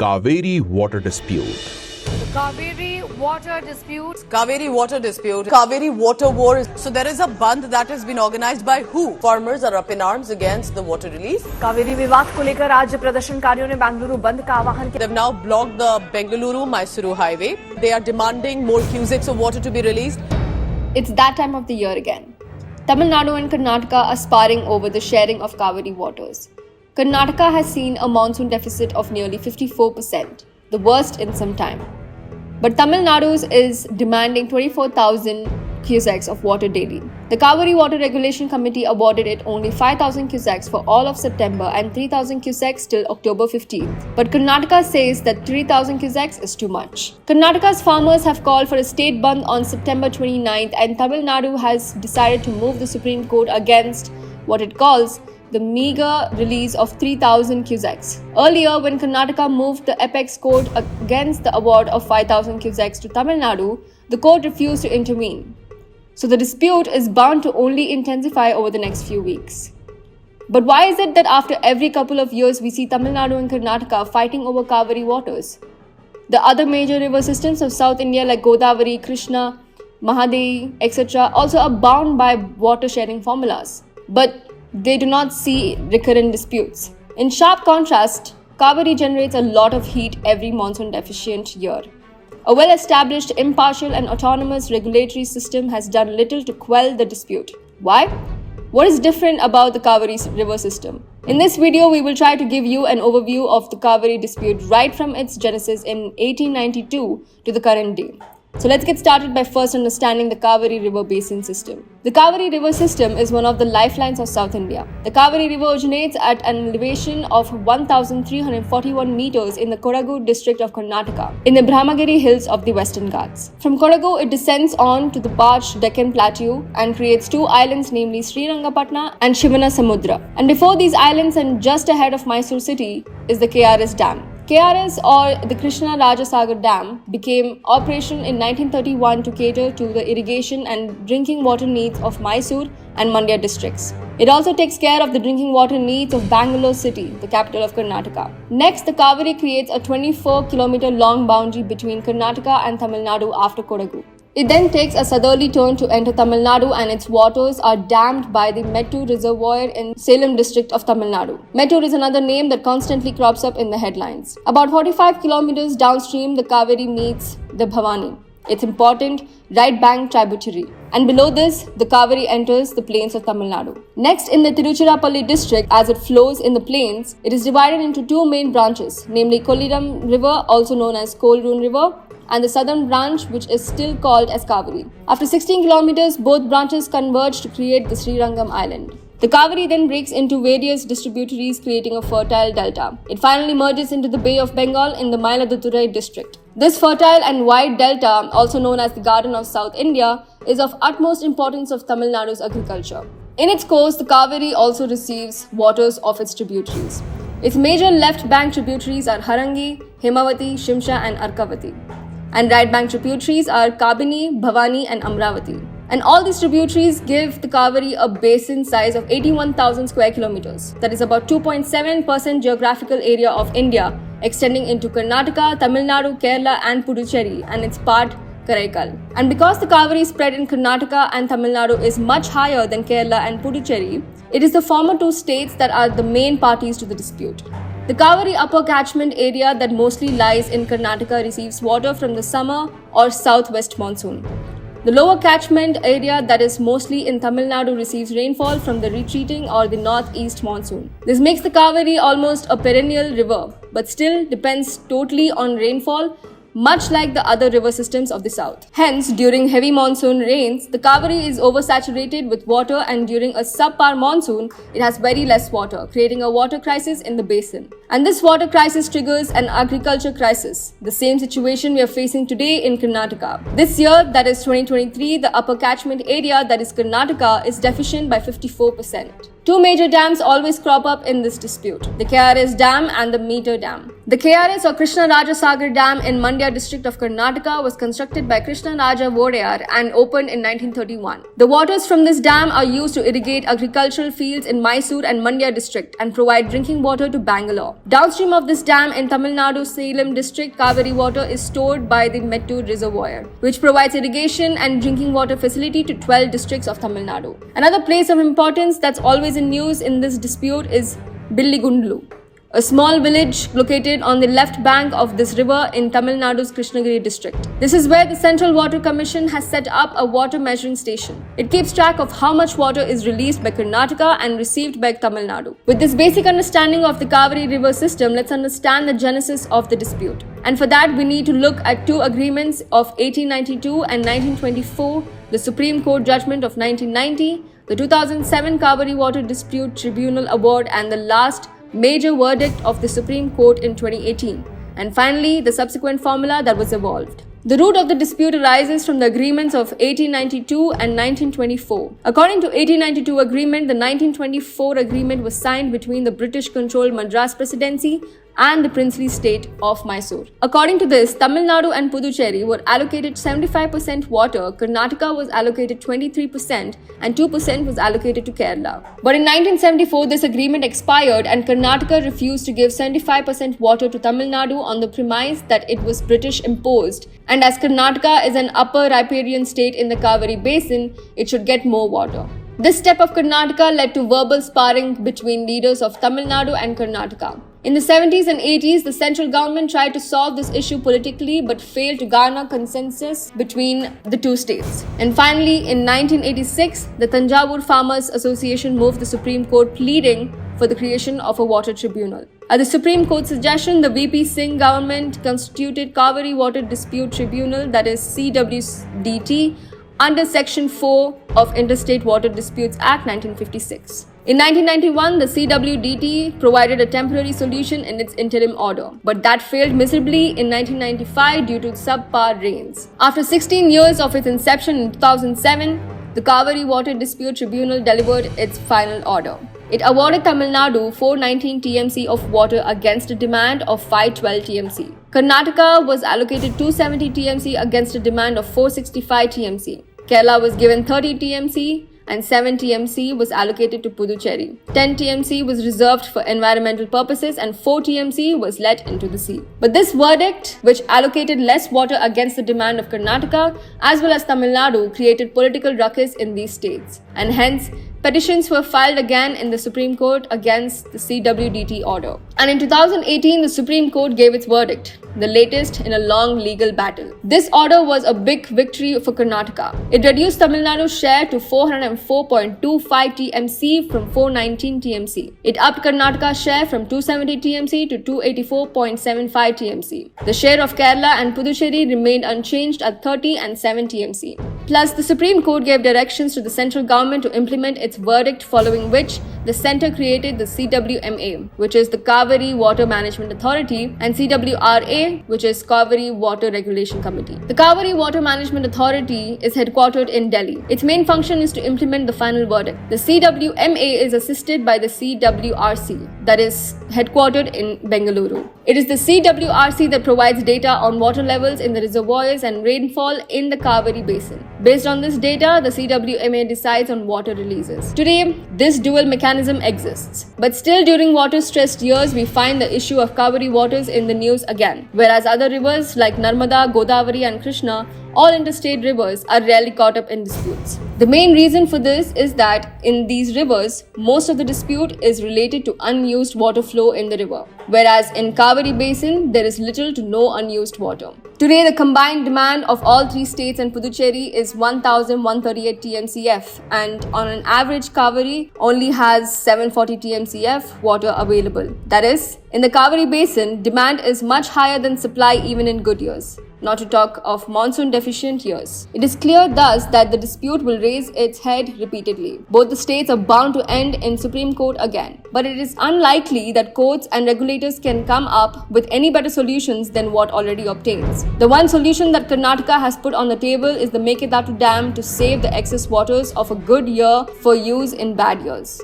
Kaveri water dispute. Kaveri water dispute. Kaveri water dispute. Kaveri water war. So there is a bandh that has been organized by who? Farmers are up in arms against the water release. Kaveri विवाद को लेकर आज प्रदर्शनकारियों ने बेंगलुरु बंद का आह्वान किया. They've now blocked the Bengaluru-Mysuru highway. They are demanding more cusecs of water to be released. It's that time of the year again. Tamil Nadu and Karnataka are sparring over the sharing of Kaveri waters. Karnataka has seen a monsoon deficit of nearly 54%, the worst in some time. But Tamil Nadu's is demanding 24,000 cusecs of water daily. The Kaveri Water Regulation Committee awarded it only 5,000 cusecs for all of September and 3,000 cusecs till October 15th. But Karnataka says that 3,000 cusecs is too much. Karnataka's farmers have called for a state bandh on September 29th, and Tamil Nadu has decided to move the Supreme Court against what it calls the meager release of 3,000 cusecs. Earlier, when Karnataka moved the apex court against the award of 5,000 cusecs to Tamil Nadu, the court refused to intervene. So the dispute is bound to only intensify over the next few weeks. But why is it that after every couple of years we see Tamil Nadu and Karnataka fighting over Kaveri waters? The other major river systems of South India like Godavari, Krishna, Mahadevi, etc. also are bound by water sharing formulas. But they do not see recurrent disputes. In sharp contrast, Kaveri generates a lot of heat every monsoon deficient year. A well-established, impartial and autonomous regulatory system has done little to quell the dispute. Why? What is different about the Kaveri river system? In this video, we will try to give you an overview of the Kaveri dispute right from its genesis in 1892 to the current day. So let's get started by first understanding the Kaveri River Basin System. The Kaveri River System is one of the lifelines of South India. The Kaveri River originates at an elevation of 1,341 meters in the Kodagu district of Karnataka, in the Brahmagiri hills of the Western Ghats. From Kodagu, it descends on to the parched Deccan Plateau and creates two islands, namely Srirangapatna and Shivana Samudra. And before these islands and just ahead of Mysore city is the KRS Dam. KRS, or the Krishna Rajasagar Dam, became operational in 1931 to cater to the irrigation and drinking water needs of Mysore and Mandya districts. It also takes care of the drinking water needs of Bangalore city, the capital of Karnataka. Next, the Kaveri creates a 24-kilometer long boundary between Karnataka and Tamil Nadu after Kodagu. It then takes a southerly turn to enter Tamil Nadu, and its waters are dammed by the Mettur Reservoir in Salem district of Tamil Nadu. Mettur is another name that constantly crops up in the headlines. About 45 kilometers downstream, the Kaveri meets the Bhavani, its important right bank tributary. And below this, the Kaveri enters the plains of Tamil Nadu. Next, in the Tiruchirappalli district, as it flows in the plains, it is divided into two main branches, namely Kolliram River, also known as Kolrun River, and the southern branch, which is still called as Kaveri. After 16 kilometers, both branches converge to create the Srirangam Island. The Kaveri then breaks into various distributaries, creating a fertile delta. It finally merges into the Bay of Bengal in the Mailaduthurai district. This fertile and wide delta, also known as the Garden of South India, is of utmost importance of Tamil Nadu's agriculture. In its course, the Kaveri also receives waters of its tributaries. Its major left bank tributaries are Harangi, Himavati, Shimsha and Arkavati. And right bank tributaries are Kabini, Bhavani and Amravati. And all these tributaries give the Kaveri a basin size of 81,000 square kilometers. That is about 2.7% geographical area of India, extending into Karnataka, Tamil Nadu, Kerala and Puducherry and its part Karaikal. And because the Kaveri spread in Karnataka and Tamil Nadu is much higher than Kerala and Puducherry, it is the former two states that are the main parties to the dispute. The Kaveri upper catchment area that mostly lies in Karnataka receives water from the summer or southwest monsoon. The lower catchment area that is mostly in Tamil Nadu receives rainfall from the retreating or the northeast monsoon. This makes the Kaveri almost a perennial river, but still depends totally on rainfall, much like the other river systems of the south. Hence, during heavy monsoon rains, the Kaveri is oversaturated with water, and during a subpar monsoon, it has very less water, creating a water crisis in the basin. And this water crisis triggers an agriculture crisis, the same situation we are facing today in Karnataka. This year, that is 2023, the upper catchment area, that is Karnataka, is deficient by 54%. Two major dams always crop up in this dispute, the KRS Dam and the Meter Dam. The KRS or Krishna Raja Sagar Dam in Mandya district of Karnataka was constructed by Krishna Raja Vodayar and opened in 1931. The waters from this dam are used to irrigate agricultural fields in Mysore and Mandya district and provide drinking water to Bangalore. Downstream of this dam in Tamil Nadu Salem district, Kaveri water is stored by the Mettur reservoir, which provides irrigation and drinking water facility to 12 districts of Tamil Nadu. Another place of importance that's always in news in this dispute is Billigundlu, a small village located on the left bank of this river in Tamil Nadu's Krishnagiri district. This is where the Central Water Commission has set up a water measuring station. It keeps track of how much water is released by Karnataka and received by Tamil Nadu. With this basic understanding of the Kaveri river system, let's understand the genesis of the dispute. And for that, we need to look at two agreements of 1892 and 1924, the Supreme Court judgment of 1990, the 2007 Kaveri Water Dispute Tribunal Award, and the last major verdict of the Supreme Court in 2018, and finally the subsequent formula that was evolved. The root of the dispute arises from the agreements of 1892 and 1924. According to 1892 agreement, the 1924 agreement was signed between the British-controlled Madras Presidency and the princely state of Mysore. According to this, Tamil Nadu and Puducherry were allocated 75% water, Karnataka was allocated 23%, and 2% was allocated to Kerala. But in 1974, this agreement expired and Karnataka refused to give 75% water to Tamil Nadu on the premise that it was British imposed, and as Karnataka is an upper riparian state in the Kaveri basin, it should get more water. This step of Karnataka led to verbal sparring between leaders of Tamil Nadu and Karnataka. In the 70s and 80s, the central government tried to solve this issue politically but failed to garner consensus between the two states. And finally, in 1986, the Tanjavur Farmers Association moved the Supreme Court pleading for the creation of a water tribunal. At the Supreme Court's suggestion, the VP Singh government constituted Kaveri Water Dispute Tribunal, that is CWDT, under Section 4 of Interstate Water Disputes Act 1956. In 1991, the CWDT provided a temporary solution in its interim order, but that failed miserably in 1995 due to subpar rains. After 16 years of its inception in 2007, the Kaveri Water Dispute Tribunal delivered its final order. It awarded Tamil Nadu 419 TMC of water against a demand of 512 TMC. Karnataka was allocated 270 TMC against a demand of 465 TMC. Kerala was given 30 TMC and 7 TMC was allocated to Puducherry. 10 TMC was reserved for environmental purposes and 4 TMC was let into the sea. But this verdict, which allocated less water against the demand of Karnataka as well as Tamil Nadu, created political ruckus in these states, and hence petitions were filed again in the Supreme Court against the CWDT order. And in 2018, the Supreme Court gave its verdict, the latest in a long legal battle. This order was a big victory for Karnataka. It reduced Tamil Nadu's share to 404.25 TMC from 419 TMC. It upped Karnataka's share from 270 TMC to 284.75 TMC. The share of Kerala and Puducherry remained unchanged at 30 and 7 TMC. Plus, the Supreme Court gave directions to the central government to implement its verdict, following which the centre created the CWMA, which is the Kaveri Water Management Authority, and CWRA, which is Kaveri Water Regulation Committee. The Kaveri Water Management Authority is headquartered in Delhi. Its main function is to implement the final verdict. The CWMA is assisted by the CWRC, that is headquartered in Bengaluru. It is the CWRC that provides data on water levels in the reservoirs and rainfall in the Kaveri basin. Based on this data, the CWMA decides on water releases. Today, this dual mechanism exists. But still, during water-stressed years, we find the issue of Kaveri waters in the news again, whereas other rivers like Narmada, Godavari and Krishna, all interstate rivers, are rarely caught up in disputes. The main reason for this is that in these rivers, most of the dispute is related to unused water flow in the river, whereas in Kaveri basin, there is little to no unused water. Today, the combined demand of all three states and Puducherry is 1,138 TMCF, and on an average, Kaveri only has 740 TMCF water available. That is, in the Kaveri basin, demand is much higher than supply even in good years, not to talk of monsoon deficient years. It is clear thus that the dispute will raise its head repeatedly. Both the states are bound to end in Supreme Court again. But it is unlikely that courts and regulators can come up with any better solutions than what already obtains. The one solution that Karnataka has put on the table is the Mekadatu Dam to save the excess waters of a good year for use in bad years.